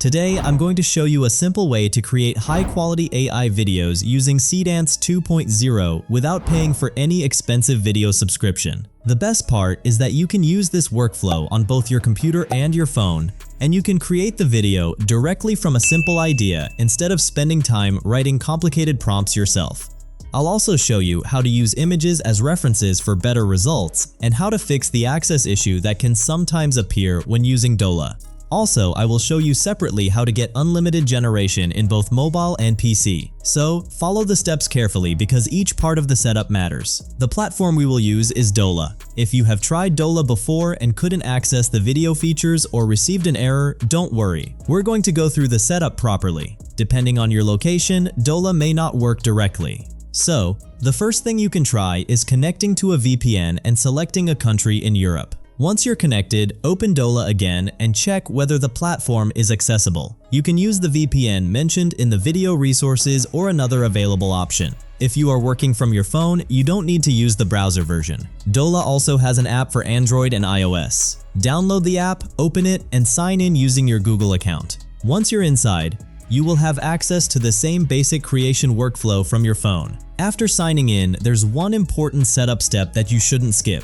Today, I'm going to show you a simple way to create high-quality AI videos using Seedance 2.0 without paying for any expensive video subscription. The best part is that you can use this workflow on both your computer and your phone, and you can create the video directly from a simple idea instead of spending time writing complicated prompts yourself. I'll also show you how to use images as references for better results and how to fix the access issue that can sometimes appear when using Dola. Also, I will show you separately how to get unlimited generation in both mobile and PC. So, follow the steps carefully because each part of the setup matters. The platform we will use is Dola. If you have tried Dola before and couldn't access the video features or received an error, don't worry. We're going to go through the setup properly. Depending on your location, Dola may not work directly. So, the first thing you can try is connecting to a VPN and selecting a country in Europe. Once you're connected, open Dola again and check whether the platform is accessible. You can use the VPN mentioned in the video resources or another available option. If you are working from your phone, you don't need to use the browser version. Dola also has an app for Android and iOS. Download the app, open it, and sign in using your Google account. Once you're inside, you will have access to the same basic creation workflow from your phone. After signing in, there's one important setup step that you shouldn't skip.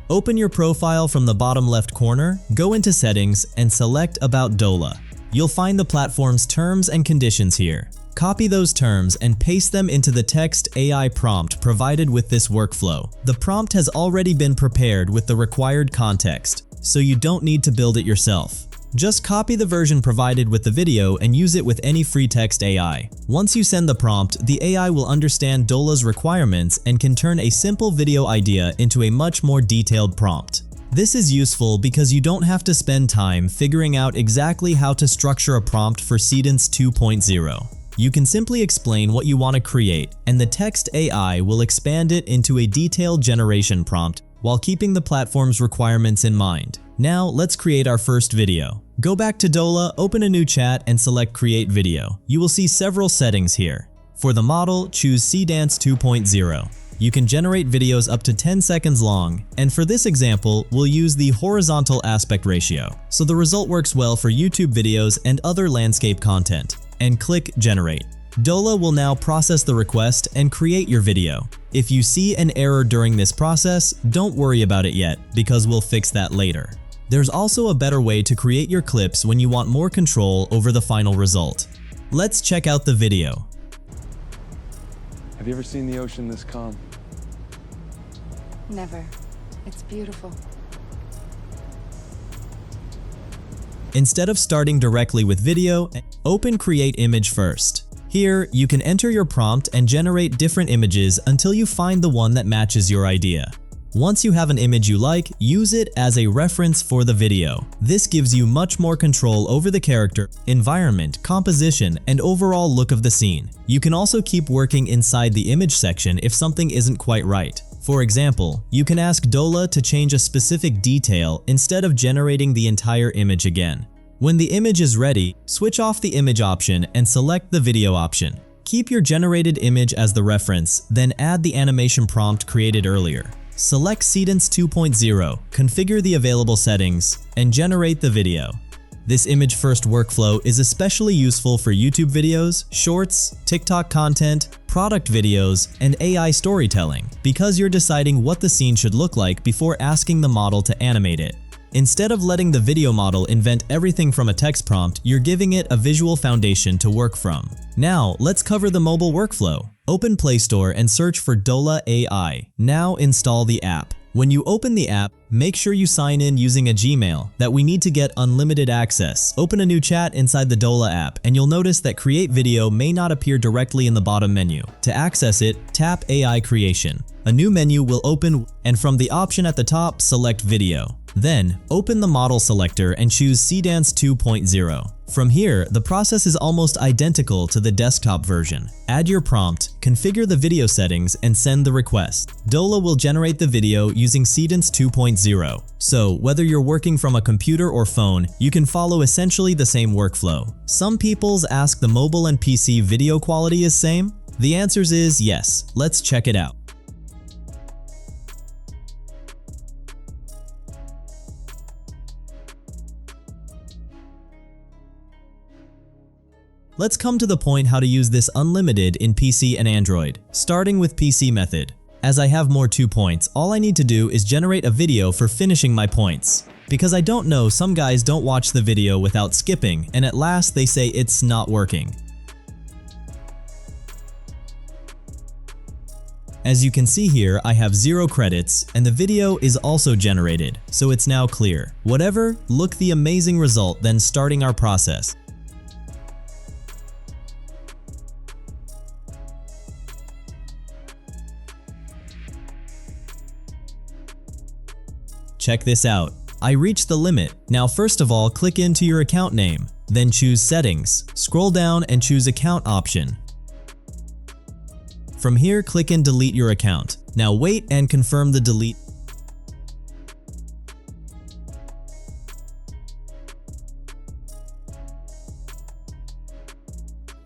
Open your profile from the bottom left corner, go into Settings, and select About Dola. You'll find the platform's terms and conditions here. Copy those terms and paste them into the text AI prompt provided with this workflow. The prompt has already been prepared with the required context, so you don't need to build it yourself. Just copy the version provided with the video and use it with any free text AI. Once you send the prompt, the AI will understand Dola's requirements and can turn a simple video idea into a much more detailed prompt. This is useful because you don't have to spend time figuring out exactly how to structure a prompt for Seedance 2.0. You can simply explain what you want to create, and the text AI will expand it into a detailed generation prompt while keeping the platform's requirements in mind. Now, let's create our first video. Go back to Dola, open a new chat, and select Create Video. You will see several settings here. For the model, choose Seedance 2.0. You can generate videos up to 10 seconds long, and for this example, we'll use the horizontal aspect ratio, so the result works well for YouTube videos and other landscape content. And click Generate. Dola will now process the request and create your video. If you see an error during this process, don't worry about it yet, because we'll fix that later. There's also a better way to create your clips when you want more control over the final result. Let's check out the video. Have you ever seen the ocean this calm? Never. It's beautiful. Instead of starting directly with video, open Create Image first. Here, you can enter your prompt and generate different images until you find the one that matches your idea. Once you have an image you like, use it as a reference for the video. This gives you much more control over the character, environment, composition, and overall look of the scene. You can also keep working inside the image section if something isn't quite right. For example, you can ask Dola to change a specific detail instead of generating the entire image again. When the image is ready, switch off the image option and select the video option. Keep your generated image as the reference, then add the animation prompt created earlier. Select Seedance 2.0, configure the available settings, and generate the video. This image-first workflow is especially useful for YouTube videos, shorts, TikTok content, product videos, and AI storytelling, because you're deciding what the scene should look like before asking the model to animate it. Instead of letting the video model invent everything from a text prompt, you're giving it a visual foundation to work from. Now, let's cover the mobile workflow. Open Play Store and search for Dola AI. Now install the app. When you open the app, make sure you sign in using a Gmail, that we need to get unlimited access. Open a new chat inside the Dola app, and you'll notice that Create Video may not appear directly in the bottom menu. To access it, tap AI Creation. A new menu will open, and from the option at the top, select Video. Then, open the model selector and choose Seedance 2.0. From here, the process is almost identical to the desktop version. Add your prompt, configure the video settings, and send the request. Dola will generate the video using Seedance 2.0. So, whether you're working from a computer or phone, you can follow essentially the same workflow. Some people's ask the mobile and PC video quality is same? The answer is yes. Let's check it out. Let's come to the point how to use this unlimited in PC and Android, starting with PC method. As I have more 2 points, all I need to do is generate a video for finishing my points. Because I don't know, some guys don't watch the video without skipping, and at last they say it's not working. As you can see here, I have 0 credits, and the video is also generated, so it's now clear. Whatever, look the amazing result, then starting our process. Check this out. I reached the limit. Now first of all, click into your account name, then choose Settings. Scroll down and choose Account option. From here, click and delete your account. Now wait and confirm the delete.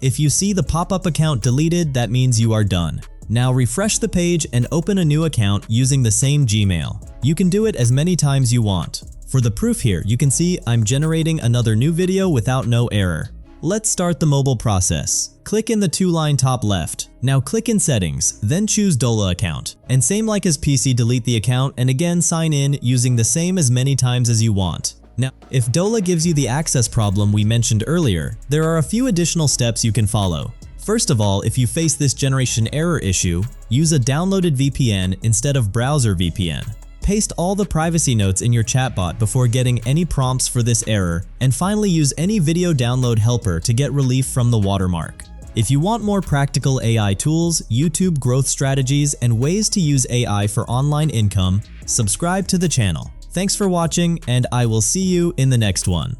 If you see the pop-up account deleted, that means you are done. Now refresh the page and open a new account using the same Gmail. You can do it as many times you want. For the proof here, you can see I'm generating another new video without no error. Let's start the mobile process. Click in the 2-line top left. Now click in Settings, then choose Dola account. And same like as PC, delete the account and again sign in using the same as many times as you want. Now, if Dola gives you the access problem we mentioned earlier, there are a few additional steps you can follow. First of all, if you face this generation error issue, use a downloaded VPN instead of browser VPN. Paste all the privacy notes in your chatbot before getting any prompts for this error, and finally use any video download helper to get relief from the watermark. If you want more practical AI tools, YouTube growth strategies, and ways to use AI for online income, subscribe to the channel. Thanks for watching, and I will see you in the next one.